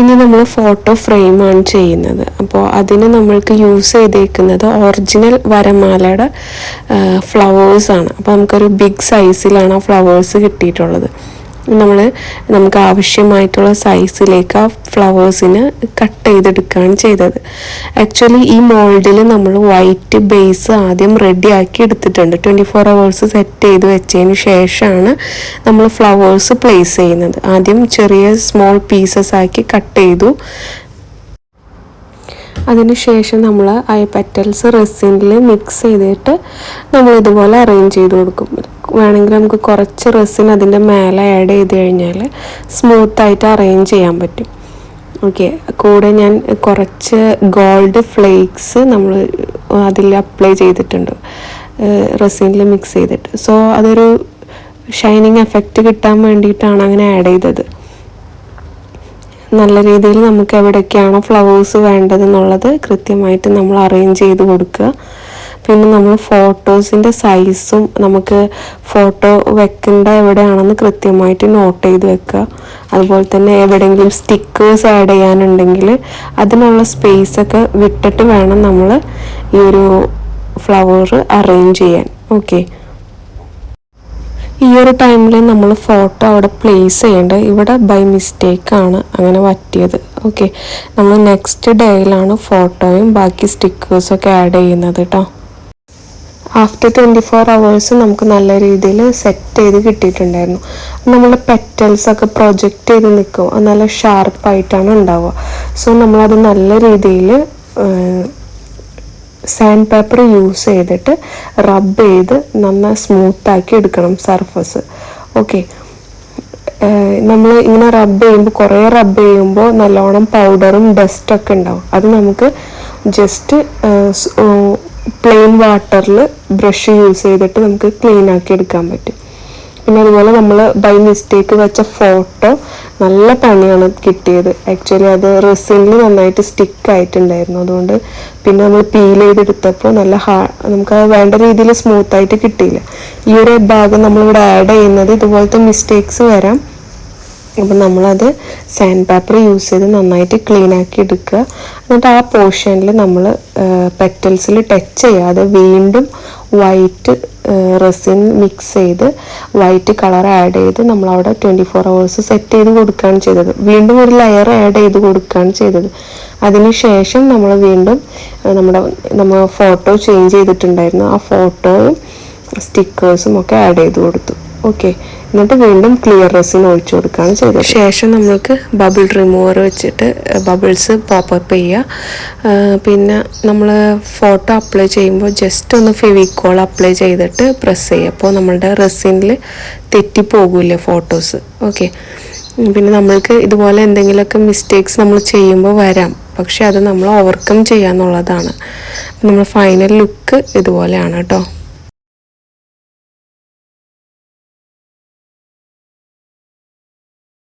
ഇനി നമ്മൾ ഫോട്ടോ ഫ്രെയിമാണ് ചെയ്യുന്നത്. അപ്പോൾ അതിന് നമ്മൾക്ക് യൂസ് ചെയ്തേക്കുന്നത് ഒറിജിനൽ വരമാലയുടെ ഫ്ലവേഴ്സാണ്. അപ്പോൾ നമുക്കൊരു ബിഗ് സൈസിലാണ് ആ ഫ്ലവേഴ്സ് കിട്ടിയിട്ടുള്ളത്. നമുക്ക് ആവശ്യമായിട്ടുള്ള സൈസിലേക്ക് ആ ഫ്ലവേഴ്സിന് കട്ട് ചെയ്തെടുക്കുകയാണ് ചെയ്തത്. ആക്ച്വലി ഈ മോൾഡിൽ നമ്മൾ വൈറ്റ് ബേസ് ആദ്യം റെഡിയാക്കി എടുത്തിട്ടുണ്ട്. 24 hours സെറ്റ് ചെയ്ത് വെച്ചതിന് ശേഷമാണ് നമ്മൾ ഫ്ലവേഴ്സ് പ്ലേസ് ചെയ്യുന്നത്. ആദ്യം ചെറിയ സ്മോൾ പീസസ് ആക്കി കട്ട് ചെയ്തു. അതിനുശേഷം നമ്മൾ ആ പെറ്റൽസ് റെസിനിൽ മിക്സ് ചെയ്തിട്ട് നമ്മളിതുപോലെ അറേഞ്ച് ചെയ്ത് കൊടുക്കും. വേണമെങ്കിൽ നമുക്ക് കുറച്ച് റെസിൻ അതിൻ്റെ മേലെ ആഡ് ചെയ്ത് കഴിഞ്ഞാൽ സ്മൂത്തായിട്ട് അറേഞ്ച് ചെയ്യാൻ പറ്റും. ഓക്കെ, കൂടെ ഞാൻ കുറച്ച് ഗോൾഡ് ഫ്ലേക്സ് നമ്മൾ അതിൽ അപ്ലൈ ചെയ്തിട്ടുണ്ട് റെസിനിൽ മിക്സ് ചെയ്തിട്ട്. സോ അതൊരു ഷൈനിങ് എഫക്റ്റ് കിട്ടാൻ വേണ്ടിയിട്ടാണ് അങ്ങനെ ആഡ് ചെയ്തത്. നല്ല രീതിയിൽ നമുക്ക് എവിടെയൊക്കെയാണോ ഫ്ലവേഴ്സ് വേണ്ടതെന്നുള്ളത് കൃത്യമായിട്ട് നമ്മൾ അറേഞ്ച് ചെയ്ത് കൊടുക്കുക. പിന്നെ നമ്മൾ ഫോട്ടോസിൻ്റെ സൈസും നമുക്ക് ഫോട്ടോ വെക്കേണ്ട എവിടെയാണെന്ന് കൃത്യമായിട്ട് നോട്ട് ചെയ്ത് വെക്കുക. അതുപോലെ തന്നെ എവിടെയെങ്കിലും സ്റ്റിക്കേഴ്സ് ആഡ് ചെയ്യാനുണ്ടെങ്കിൽ അതിനുള്ള സ്പേസൊക്കെ വിട്ടിട്ട് വേണം നമ്മൾ ഈ ഒരു ഫ്ലവർ അറേഞ്ച് ചെയ്യാൻ. ഓക്കെ, ഈ ഒരു ടൈമിൽ നമ്മൾ ഫോട്ടോ അവിടെ പ്ലേസ് ചെയ്യേണ്ടത്. ഇവിടെ ബൈ മിസ്റ്റേക്കാണ് അങ്ങനെ പറ്റിയത്. ഓക്കെ, നമ്മൾ നെക്സ്റ്റ് ഡേയിലാണ് ഫോട്ടോയും ബാക്കി സ്റ്റിക്കേഴ്സൊക്കെ ആഡ് ചെയ്യുന്നത് കേട്ടോ. ആഫ്റ്റർ 24 hours നമുക്ക് നല്ല രീതിയിൽ സെറ്റ് ചെയ്ത് കിട്ടിയിട്ടുണ്ടായിരുന്നു. നമ്മുടെ പെറ്റൽസൊക്കെ പ്രൊജക്റ്റ് ചെയ്ത് നിൽക്കും, അത് നല്ല ഷാർപ്പായിട്ടാണ് ഉണ്ടാവുക. സോ നമ്മളത് നല്ല രീതിയിൽ സാൻഡ് പേപ്പർ യൂസ് ചെയ്തിട്ട് റബ്ബ് ചെയ്ത് നന്നായി സ്മൂത്താക്കി എടുക്കണം സർഫസ്. ഓക്കെ, നമ്മൾ ഇങ്ങനെ റബ്ബ് ചെയ്യുമ്പോൾ കുറേ റബ്ബ് ചെയ്യുമ്പോൾ നല്ലോണം പൗഡറും ഡസ്റ്റൊക്കെ ഉണ്ടാവും. അത് നമുക്ക് ജസ്റ്റ് പ്ലെയിൻ വാട്ടറിൽ ബ്രഷ് യൂസ് ചെയ്തിട്ട് നമുക്ക് ക്ലീൻ ആക്കി എടുക്കാൻ പറ്റും. പിന്നെ അതുപോലെ നമ്മൾ ബൈ മിസ്റ്റേക്ക് വെച്ച ഫോട്ടോ നല്ല പണിയാണ് കിട്ടിയത്. ആക്ച്വലി അത് റെസിനിൽ നന്നായിട്ട് സ്റ്റിക്ക് ആയിട്ടുണ്ടായിരുന്നു. അതുകൊണ്ട് പിന്നെ നമ്മൾ പീൽ ചെയ്തെടുത്തപ്പോൾ നമുക്ക് വേണ്ട രീതിയിൽ സ്മൂത്തായിട്ട് കിട്ടിയില്ല. ഈ ഒരു ഭാഗം നമ്മളിവിടെ ആഡ് ചെയ്യുന്നത് ഇതുപോലത്തെ മിസ്റ്റേക്സ് വരാം. അപ്പം നമ്മളത് സാൻഡ് പേപ്പർ യൂസ് ചെയ്ത് നന്നായിട്ട് ക്ലീൻ ആക്കി എടുക്കുക. എന്നിട്ട് ആ പോർഷനിൽ നമ്മൾ പെറ്റൽസിൽ ടച്ച് ചെയ്യാതെ വീണ്ടും വൈറ്റ് റെസിൻ മിക്സ് ചെയ്ത് വൈറ്റ് കളർ ആഡ് ചെയ്ത് നമ്മളവിടെ 24 hours സെറ്റ് ചെയ്ത് കൊടുക്കുകയാണ് ചെയ്തത്. വീണ്ടും ഒരു ലെയർ ആഡ് ചെയ്ത് കൊടുക്കുകയാണ് ചെയ്തത്. അതിനുശേഷം നമ്മൾ വീണ്ടും നമ്മൾ ഫോട്ടോ ചേഞ്ച് ചെയ്തിട്ടുണ്ടായിരുന്നു. ആ ഫോട്ടോയും സ്റ്റിക്കേഴ്സും ഒക്കെ ആഡ് ചെയ്ത് കൊടുത്തു. ഓക്കെ, എന്നിട്ട് വീണ്ടും ക്ലിയർ റെസിൻ ഒഴിച്ചു കൊടുക്കുകയാണ് ചെയ്തത്. ശേഷം നമ്മൾക്ക് ബബിൾ റിമൂവർ വെച്ചിട്ട് ബബിൾസ് പോപ്പപ്പ് ചെയ്യുക. പിന്നെ നമ്മൾ ഫോട്ടോ അപ്ലൈ ചെയ്യുമ്പോൾ ജസ്റ്റ് ഒന്ന് ഫെവിക്കോൾ അപ്ലൈ ചെയ്തിട്ട് പ്രസ് ചെയ്യുക. അപ്പോൾ നമ്മളുടെ റെസിനിൽ തെറ്റിപ്പോകില്ല ഫോട്ടോസ്. ഓക്കെ, പിന്നെ നമ്മൾക്ക് ഇതുപോലെ എന്തെങ്കിലുമൊക്കെ മിസ്റ്റേക്സ് നമ്മൾ ചെയ്യുമ്പോൾ വരാം, പക്ഷെ അത് നമ്മൾ ഓവർകം ചെയ്യാന്നുള്ളതാണ്. നമ്മൾ ഫൈനൽ ലുക്ക് ഇതുപോലെയാണ് കേട്ടോ.